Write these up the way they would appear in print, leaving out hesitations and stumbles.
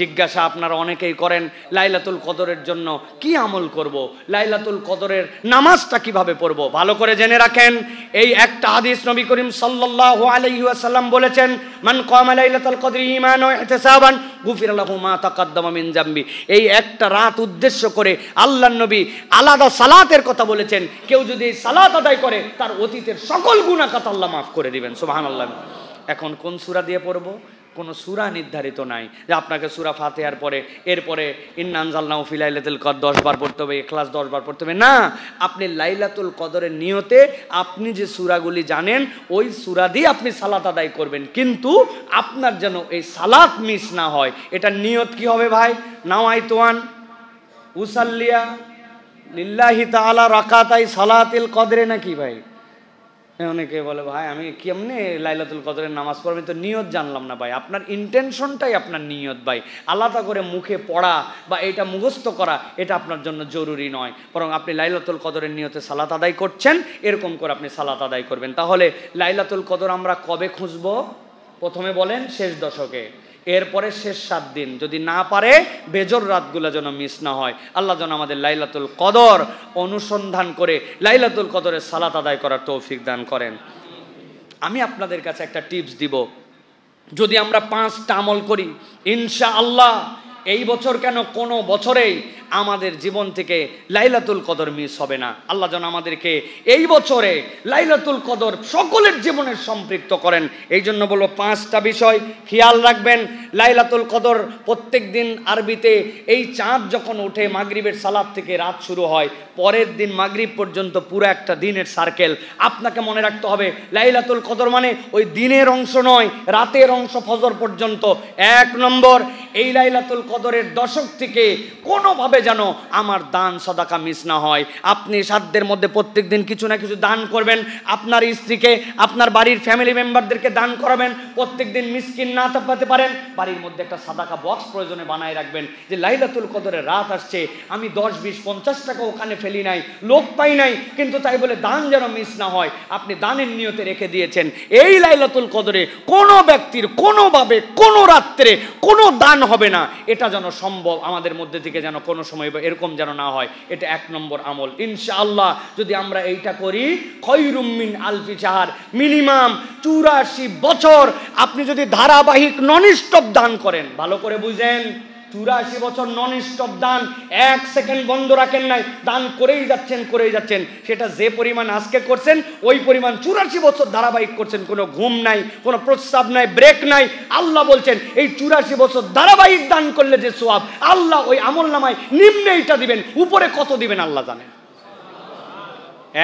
জিজ্ঞাসা আপনারা অনেকেই করেন লাইলাতুল কদরের জন্য কি আমল করব, লাইলাতুল কদরের নামাজটা কিভাবে পড়ব। ভালো করে জেনে রাখেন, এই একটা হাদিস নবী করিম সাল্লাল্লাহু আলাইহি ওয়াসাল্লাম বলেছেন, মান কামা লাইলাতুল কদরি ঈমানান ওয়া ইহতিসাবান গুফিরা লাহু মা তাকাদ্দামা মিন যামবি। এই একটা রাত উদ্দেশ্য করে আল্লাহর নবী আলাদা সালাতের কথা বলেছেন। কেউ যদি এই সালাত আদায় করে তার অতীতের সকল গুনাহ খাতা আল্লাহ মাফ করে দিবেন। সুবহানাল্লাহ। এখন কোন সূরা দিয়ে পড়ব? কোনো সূরা নির্ধারিত নাই যে আপনাকে সূরা ফাতিহার পরে এরপরে ইন্না আনজালনাহু ফি লাইলাতুল কদর 10 বার পড়তে হবে, ইখলাস 10 বার পড়তে হবে। না, আপনি লাইলাতুল কদরের নিয়তে আপনি যে সূরাগুলি জানেন ওই সূরা দিয়ে আপনি সালাত আদায় করবেন, কিন্তু আপনার যেন এই সালাত মিস না হয়। এটা নিয়ত কি হবে ভাই? নাওয়াইতুয়ান উসাল্লিয়া লিল্লাহি তাআলা রাকাতাই সালাতিল কদরে নাকি ভাই? অনেকে বলে ভাই আমি কেমনে লাইলাতুল কদরের নামাজ পড়বেন, তো নিয়ত জানলাম না ভাই। আপনার ইন্টেনশনটাই আপনার নিয়ত ভাই। আলাদা করে মুখে পড়া বা এটা মুখস্থ করা এটা আপনার জন্য জরুরি নয়, বরং আপনি লাইলাতুল কদরের নিয়তে সালাত আদায় করছেন, এরকম করে আপনি সালাত আদায় করবেন। তাহলে লাইলাতুল কদর আমরা কবে খুঁজবো? প্রথমে বলেন শেষ দশকে, এরপরে শেষ 7 দিন, যদি না পারে বেজর রাতগুলো যেন মিস না হয়। আল্লাহ যেন আমাদের লাইলাতুল কদর অনুসন্ধান করে লাইলাতুল কদরের সালাত আদায় করার তৌফিক দান করেন। আমি আপনাদের কাছে একটা টিপস দিব, যদি আমরা 5টা আমল করি ইনশাআল্লাহ এই বছর কেন কোনো বছরেই আমাদের জীবন থেকে লাইলাতুল কদর মিস হবে না। আল্লাহ যেন আমাদেরকে এই বছরে লাইলাতুল কদর সকলের জীবনের সম্পৃক্ত করেন। এই জন্য বলবো 5টা বিষয় খেয়াল রাখবেন। লাইলাতুল কদর প্রত্যেক দিন আরবিতে এই চাঁদ যখন ওঠে মাগরিবের সালাত থেকে রাত শুরু হয়, পরের দিন মাগরিব পর্যন্ত পুরো একটা দিনের সার্কেল। আপনাকে মনে রাখতে হবে লাইলাতুল কদর মানে ওই দিনের অংশ নয়, রাতের অংশ ফজর পর্যন্ত। 1 নম্বর, এই লাইলাতুল কদরের দশক থেকে কোনোভাবে যেন আমার দান সাদাকা মিস না হয়। আপনি সাধ্যের মধ্যে প্রত্যেক দিন কিছু না কিছু দান করবেন, আপনার স্ত্রীকে আপনার বাড়ির ফ্যামিলি মেম্বারদেরকে দান করাবেন। প্রত্যেক দিন মিসকিন না পেতে পারেন, বাড়ির মধ্যে একটা সাদাকা বক্স প্রয়োজনে বানায় রাখবেন, যে লাইলাতুল কদরের রাত আসছে, আমি 10, 20, 50 টাকা ওখানে ফেলি নাই, লোক পাই নাই, কিন্তু তাই বলে দান যেন মিস না হয়। আপনি দানের নিয়তে রেখে দিয়েছেন। এই লাইলাতুল কদরে কোনো ব্যক্তির কোনোভাবে কোনো রাত্রে কোনো দান হবে না, এটা যেন সম্ভব আমাদের মধ্যে থেকে যেন কোনো সময় এরকম যেন না হয়। এটা 1 নম্বর আমল। ইনশাআল্লাহ যদি আমরা এইটা করি, খয়রুম মিন আলফি শাহর, মিনিমাম 84 বছর আপনি যদি ধারাবাহিক নন স্টপ দান করেন, ভালো করে বুঝেন, 84 বছর নন স্টপ দান, 1 সেকেন্ড বন্ধ রাখেন নাই, দান করেই যাচ্ছেন। সেটা যে পরিমাণ আজকে করছেন ওই পরিমাণ 84 বছর ধারাবাহিক করছেন, কোনো ঘুম নাই, কোনো প্রস্রাব নাই, ব্রেক নাই। আল্লাহ বলছেন এই 84 বছর ধারাবাহিক দান করলে যে সওয়াব, আল্লাহ ওই আমল নামায় নিম্নে এটা দিবেন, উপরে কত দিবেন আল্লাহ জানেন।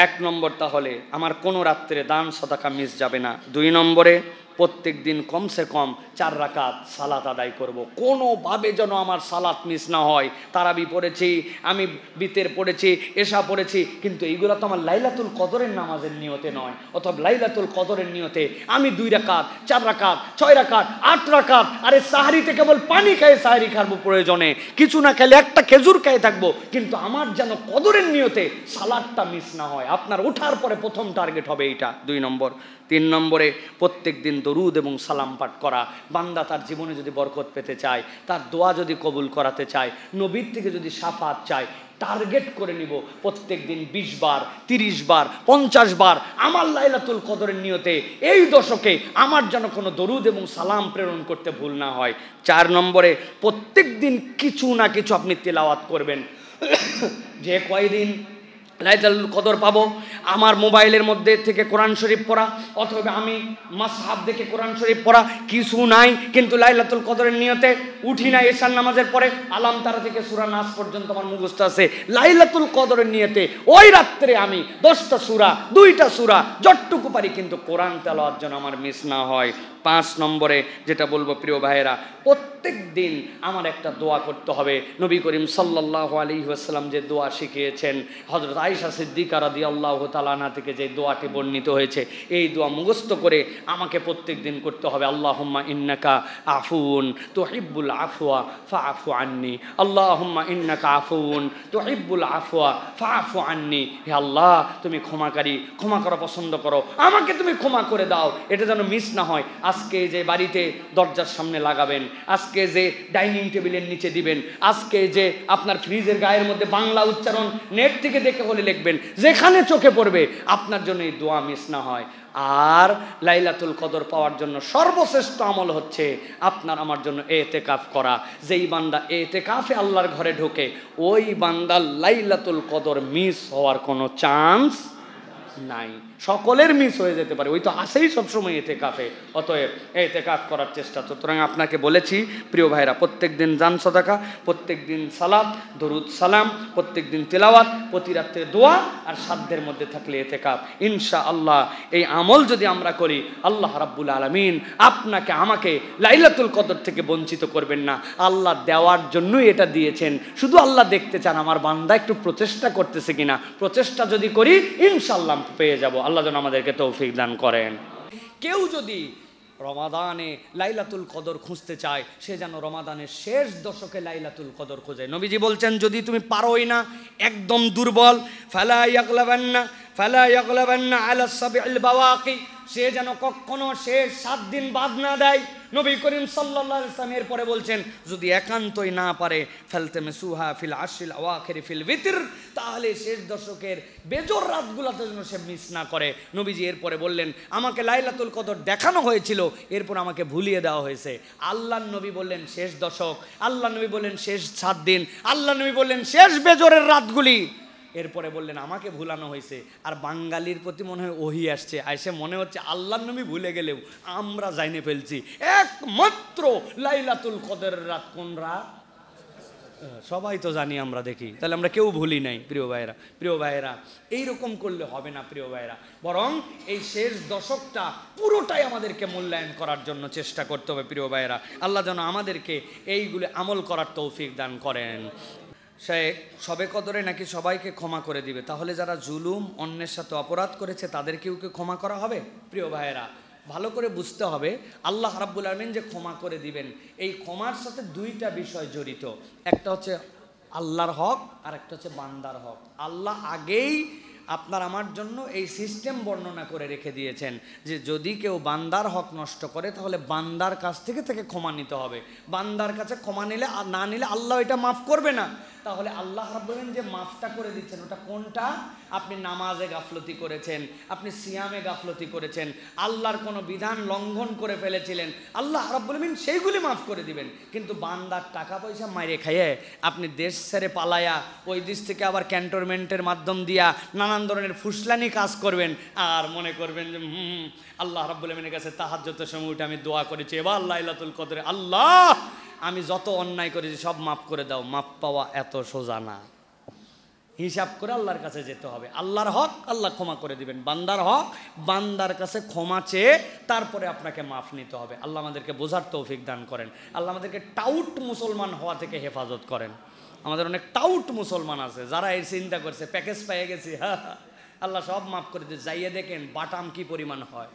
1 নম্বর, তাহলে আমার কোনো রাত্রে দান সাদাকা মিস যাবে না। 2 নম্বরে, প্রত্যেক দিন কমসে কম 4 রাকাত সালাত আদায় করব, কোনোভাবে যেন আমার সালাত মিস না হয়। তারাবি পড়েছি, আমি বিতের পড়েছি, এশা পড়েছি, কিন্তু এইগুলো তো আমার লাইলাতুল কদরের নামাজের নিয়তে নয়। অথবা লাইলাতুল কদরের নিয়তে আমি 2 রাকাত, 4 রাকাত, 6 রাকাত, 8 রাকাত, আরে সাহারিতে কেবল পানি খেয়ে সাহারি খাবো, প্রয়োজনে কিছু না খেলে একটা খেজুর খেয়ে থাকবো, কিন্তু আমার যেন কদরের নিয়তে সালাতটা মিস না হয়। আপনার ওঠার পরে প্রথম টার্গেট হবে এইটা, 2 নম্বর। 3 নম্বরে, প্রত্যেক দিন দরুদ এবং সালাম পাঠ করা। বান্দা তার জীবনে যদি বরকত পেতে চায়, তার দোয়া যদি কবুল করাতে চায়, নবীর থেকে যদি শাফাত চায়, টার্গেট করে নিব প্রত্যেক দিন 20 বার, 30 বার, 50 বার আমার লাইলাতুল কদরের নিয়তে এই দশকে আমার যেন কোনো দরুদ এবং সালাম প্রেরণ করতে ভুল না হয়। 4 নম্বরে, প্রত্যেক দিন কিছু না কিছু আপনি তেলাওয়াত করবেন। যে কয়দিন লাইলাতুল কদর পাবো, আমার মোবাইলের মধ্যে থেকে কোরআন শরীফ পড়া, অথবা আমি মাসহাব দেখে কোরআন শরীফ পড়া, কিছু নাই, কিন্তু লাইলাতুল কদরের নিয়তে উঠি না এশার নামাজের পরে, আলাম তারা থেকে সূরা নাস পর্যন্ত আমার মুখস্থ আছে, লাইলাতুল কদরের নিয়তে ওই রাত্রে আমি 10টা সূরা, 2টা সূরা যতটুকু পারি, কিন্তু কোরআন তেলাওয়াত যেন আমার মিস না হয়। 5 নম্বরে যেটা বলবো প্রিয় ভাইয়েরা, প্রত্যেক দিন আমার একটা দোয়া করতে হবে। নবী করিম সাল্লাল্লাহু আলাইহি ওয়াসাল্লাম যে দোয়া শিখিয়েছেন, হযরত আয়েশা সিদ্দিকা রাদিয়াল্লাহু তাআলা আনহা থেকে যে দোয়াটি বর্ণিত হয়েছে, এই দোয়া মুখস্থ করে আমাকে প্রত্যেক দিন করতে হবে। আল্লাহুম্মা ইন্নাকা আফুন তুহিব্বুল আফওয়া ফাআফু আন্নি, আল্লাহুম্মা ইন্নাকা আফুন তুহিব্বুল আফওয়া ফাআফু আন্নি। হে আল্লাহ, তুমি ক্ষমাকারী, ক্ষমা করা পছন্দ করো, আমাকে তুমি ক্ষমা করে দাও। এটা যেন মিস না হয়। আজকে যে বাড়িতে দরজার সামনে লাগাবেন, আজকে যে ডাইনিং টেবিলের নিচে দিবেন, আজকে যে আপনার ফ্রিজের গায়ের মধ্যে বাংলা উচ্চারণ নেট থেকে দেখে হলে লিখবেন, যেখানে চোখে পড়বে আপনার জন্য এই দোয়া মিস না হয়। আর লাইলাতুল কদর পাওয়ার জন্য সর্বশ্রেষ্ঠ আমল হচ্ছে আপনার আমার জন্য এতেকাফ করা। যেই বান্দা এতেকাফে আল্লাহর ঘরে ঢোকে ওই বান্দার লাইলাতুল কদর মিস হওয়ার কোনো চান্স নাই। সকলের মিস হয়ে যেতে পারে, ওই তো আসেই সবসময় এতেকাফে। অতএব এতেকাফ করার চেষ্টা। সুতরাং আপনাকে বলেছি প্রিয় ভাইরা, প্রত্যেক দিন জান সাদাকা, প্রত্যেক দিন সালাত দরুদ সালাম, প্রত্যেক দিন তেলাওয়াত, প্রতি রাত্রে দোয়া, আর সাধ্যের মধ্যে থাকলে এতেকাফ। ইনশাআল্লাহ এই আমল যদি আমরা করি, আল্লাহ রাব্বুল আলামিন আপনাকে আমাকে লাইলাতুল কদর থেকে বঞ্চিত করবেন না। আল্লাহ দেওয়ার জন্যই এটা দিয়েছেন, শুধু আল্লাহ দেখতে চান আমার বান্দা একটু প্রচেষ্টা করতেছে কিনা। প্রচেষ্টা যদি করি ইনশাআল্লাহ পেয়ে যাব। আল্লাহ যেন আমাদেরকে তৌফিক দান করেন। কেউ যদি রমাদানে লাইলাতুল কদর খুঁজতে চায়, সে যেন রমাদানের শেষ দশকে লাইলাতুল কদর খোঁজে। নবীজি বলছেন, যদি তুমি পারোই না, একদম দুর্বল, ফালা ইয়াগলাবান্না আলা সাবিল বাওয়াকি, সে যেন কখনো শেষ 7 দিন বাদ না দেয়। নবী করিম সাল্লাল্লাহু আলাইহি ওয়াসাল্লাম এরপরে বলছেন, যদি একান্তই না পারে ফালতামিসুহা ফিল আশরিল আওয়াখির ফিল ভিতর, তাহলে শেষ দশকের বেজোর রাতগুলোতে যেন সে মিস না করে। নবীজি এরপরে বললেন, আমাকে লাইলাতুল কদর দেখানো হয়েছিল, এরপর আমাকে ভুলিয়ে দেওয়া হয়েছে। আল্লাহর নবী বললেন শেষ দশক, আল্লাহ নবী বললেন শেষ 7 দিন, আল্লাহ নবী বললেন শেষ বেজোরের রাতগুলি, এরপরে বললেন আমাকে ভুলানো হয়েছে। আর বাঙালির প্রতি মনে হয় ওহি আসছে, আইসে মনে হচ্ছে আল্লাহর নবী ভুলে গেলেও আমরা জাইনে ফেলছি একমাত্র লাইলাতুল কদরের রাত কোন রাত, সবাই তো জানি, আমরা দেখি, তাহলে আমরা কেউ ভুলি নাই। প্রিয় ভাইয়েরা এইরকম করলে হবে না প্রিয় ভাইয়েরা, বরং এই শেষ দশকটা পুরোটাই আমাদেরকে মূল্যায়ন করার জন্য চেষ্টা করতে হবে। প্রিয় ভাইয়েরা, আল্লাহ যেন আমাদেরকে এইগুলো আমল করার তৌফিক দান করেন। সে সবে কদরে নাকি সবাইকে ক্ষমা করে দিবে, তাহলে যারা জুলুম অন্যের সাথে অপরাধ করেছে তাদেরকেও কি ক্ষমা করা হবে? প্রিয় ভাইয়েরা, ভালো করে বুঝতে হবে, আল্লাহ রাব্বুল আলামিন যে ক্ষমা করে দিবেন, এই ক্ষমার সাথে 2টা বিষয় জড়িত। একটা হচ্ছে আল্লাহর হক, আর একটা হচ্ছে বান্দার হক। আল্লাহ আগেই আপনার আমার জন্য এই সিস্টেম বর্ণনা করে রেখে দিয়েছেন যে যদি কেউ বান্দার হক নষ্ট করে তাহলে বান্দার কাছ থেকে তাকে ক্ষমা নিতে হবে। বান্দার কাছে ক্ষমা নিলে আর না নিলে আল্লাহ এটা মাফ করবে না। তাহলে আল্লাহ রাব্বুল আলামিন যে মাফটা করে দিচ্ছেন ওটা কোনটা? আপনি নামাজে গাফলতি করেছেন, আপনি সিয়ামে গাফলতি করেছেন, আল্লাহর কোনো বিধান লঙ্ঘন করে ফেলেছিলেন, আল্লাহ রাব্বুল আলামিন সেইগুলি মাফ করে দিবেন। কিন্তু বান্দার টাকা পয়সা মাইরে খাইয়ে আপনি দেশ ছেড়ে পালায়া ওই দেশ থেকে আবার ক্যান্টনমেন্টের মাধ্যম দিয়া নানান ধরনের ফুসলানি কাজ করবেন, আর মনে করবেন যে আল্লাহ রাব্বুল আলামিনের কাছে তাহাজ্জুদের সময় উঠে আমি দোয়া করেছি, এবার লাইলাতুল কদরে আল্লাহ আমি যত অন্যায় করেছি সব মাফ করে দাও। মাফ পাওয়া এত সোজা না, হিসাব করে আল্লাহর কাছে যেতে হবে। আল্লাহর হক আল্লাহ ক্ষমা করে দিবেন, বান্দার হক বান্দার কাছে ক্ষমা চেয়ে তারপরে আপনাকে মাফ নিতে হবে। আল্লাহ আমাদেরকে বোঝার তৌফিক দান করেন। আল্লাহ আমাদেরকে টাউট মুসলমান হওয়া থেকে হেফাজত করেন। আমাদের অনেক টাউট মুসলমান আছে যারা এই চিন্তা করছে প্যাকেজ পেয়ে গেছি, আল্লাহ সব মাফ করে দিয়ে, যাইয়ে দেখেন বাটাম কি পরিমাণ হয়।